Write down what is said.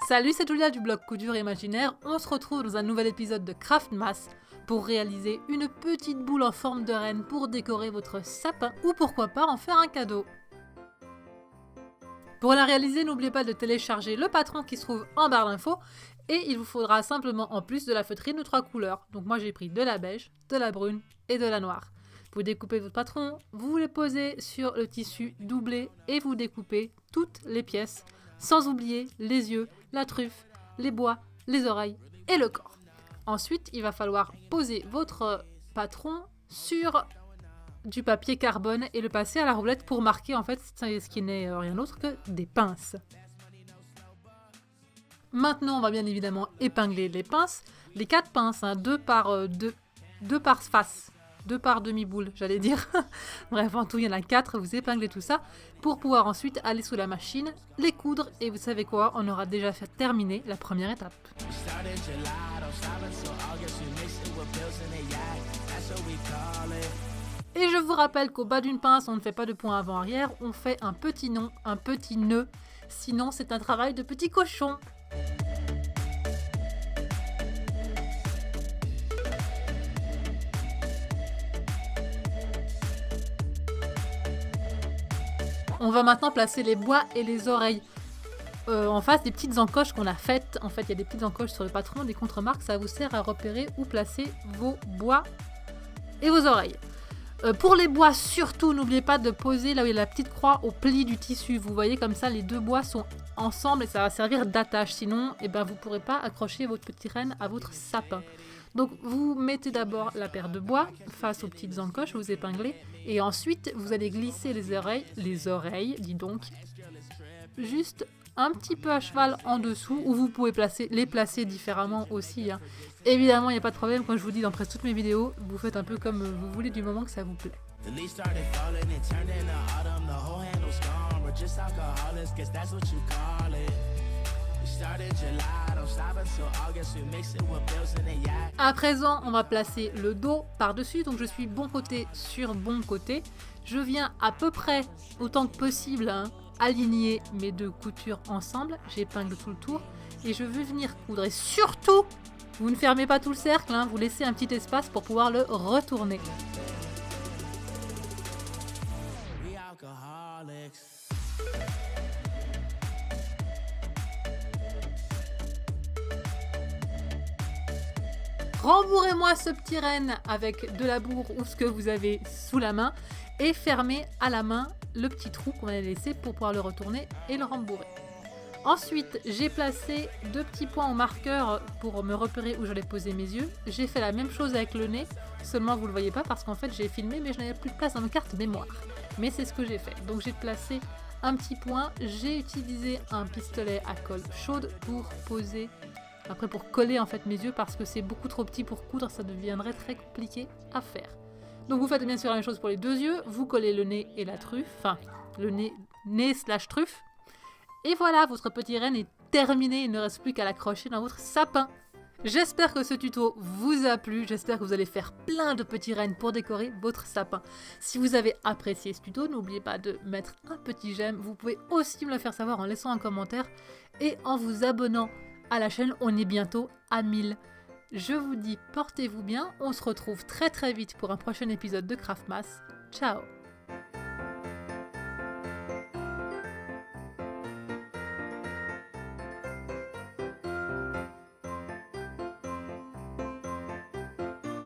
Salut, c'est Julia du blog Couture Imaginaire. On se retrouve dans un nouvel épisode de Craftmas pour réaliser une petite boule en forme de reine pour décorer votre sapin ou pourquoi pas en faire un cadeau. Pour la réaliser, n'oubliez pas de télécharger le patron qui se trouve en barre d'infos et il vous faudra simplement en plus de la feutrine de 3 couleurs. Donc moi j'ai pris de la beige, de la brune et de la noire. Vous découpez votre patron, vous les posez sur le tissu doublé et vous découpez toutes les pièces, sans oublier les yeux, la truffe, les bois, les oreilles et le corps. Ensuite, il va falloir poser votre patron sur du papier carbone et le passer à la roulette pour marquer en fait ce qui n'est rien d'autre que des pinces. Maintenant, on va bien évidemment épingler les pinces, les 4 pinces, 2 par face. 2 par demi-boule, j'allais dire. Bref, en tout, il y en a 4, vous épinglez tout ça pour pouvoir ensuite aller sous la machine, les coudre et vous savez quoi, on aura déjà fait terminer la première étape. Et je vous rappelle qu'au bas d'une pince, on ne fait pas de point avant-arrière, on fait un petit nœud, sinon c'est un travail de petit cochon. On va maintenant placer les bois et les oreilles en face des petites encoches qu'on a faites. En fait, il y a des petites encoches sur le patron, des contre-marques, ça vous sert à repérer où placer vos bois et vos oreilles. Pour les bois, surtout, n'oubliez pas de poser là où il y a la petite croix au pli du tissu. Vous voyez comme ça, les deux bois sont ensemble et ça va servir d'attache. Sinon, vous ne pourrez pas accrocher votre petite reine à votre sapin. Donc, vous mettez d'abord la paire de bois face aux petites encoches, vous épinglez. Et ensuite, vous allez glisser les oreilles, dis donc, juste un petit peu à cheval en dessous, ou vous pouvez les placer différemment aussi. Évidemment, il n'y a pas de problème, quand je vous dis dans presque toutes mes vidéos, vous faites un peu comme vous voulez du moment que ça vous plaît. À présent, on va placer le dos par-dessus, donc je suis bon côté sur bon côté. Je viens à peu près, autant que possible, aligner mes deux coutures ensemble. J'épingle tout le tour et je veux venir coudre. Et surtout, vous ne fermez pas tout le cercle, vous laissez un petit espace pour pouvoir le retourner. Rembourrez-moi ce petit renne avec de la bourre ou ce que vous avez sous la main et fermez à la main le petit trou qu'on a laissé pour pouvoir le retourner et le rembourrer. Ensuite, j'ai placé 2 petits points au marqueur pour me repérer où j'allais poser mes yeux. J'ai fait la même chose avec le nez, seulement vous ne le voyez pas parce qu'en fait j'ai filmé mais je n'avais plus de place dans ma carte mémoire. Mais c'est ce que j'ai fait. Donc j'ai placé un petit point, j'ai utilisé un pistolet à colle chaude pour poser, pour coller en fait mes yeux parce que c'est beaucoup trop petit pour coudre, ça deviendrait très compliqué à faire. Donc vous faites bien sûr la même chose pour les 2 yeux, vous collez le nez et la truffe, le nez/truffe. Et voilà, votre petit renne est terminé, il ne reste plus qu'à l'accrocher dans votre sapin. J'espère que ce tuto vous a plu, j'espère que vous allez faire plein de petits rennes pour décorer votre sapin. Si vous avez apprécié ce tuto, n'oubliez pas de mettre un petit j'aime, vous pouvez aussi me le faire savoir en laissant un commentaire et en vous abonnant à la chaîne, on est bientôt à 1000. Je vous dis portez-vous bien, on se retrouve très très vite pour un prochain épisode de Craftmas. Ciao!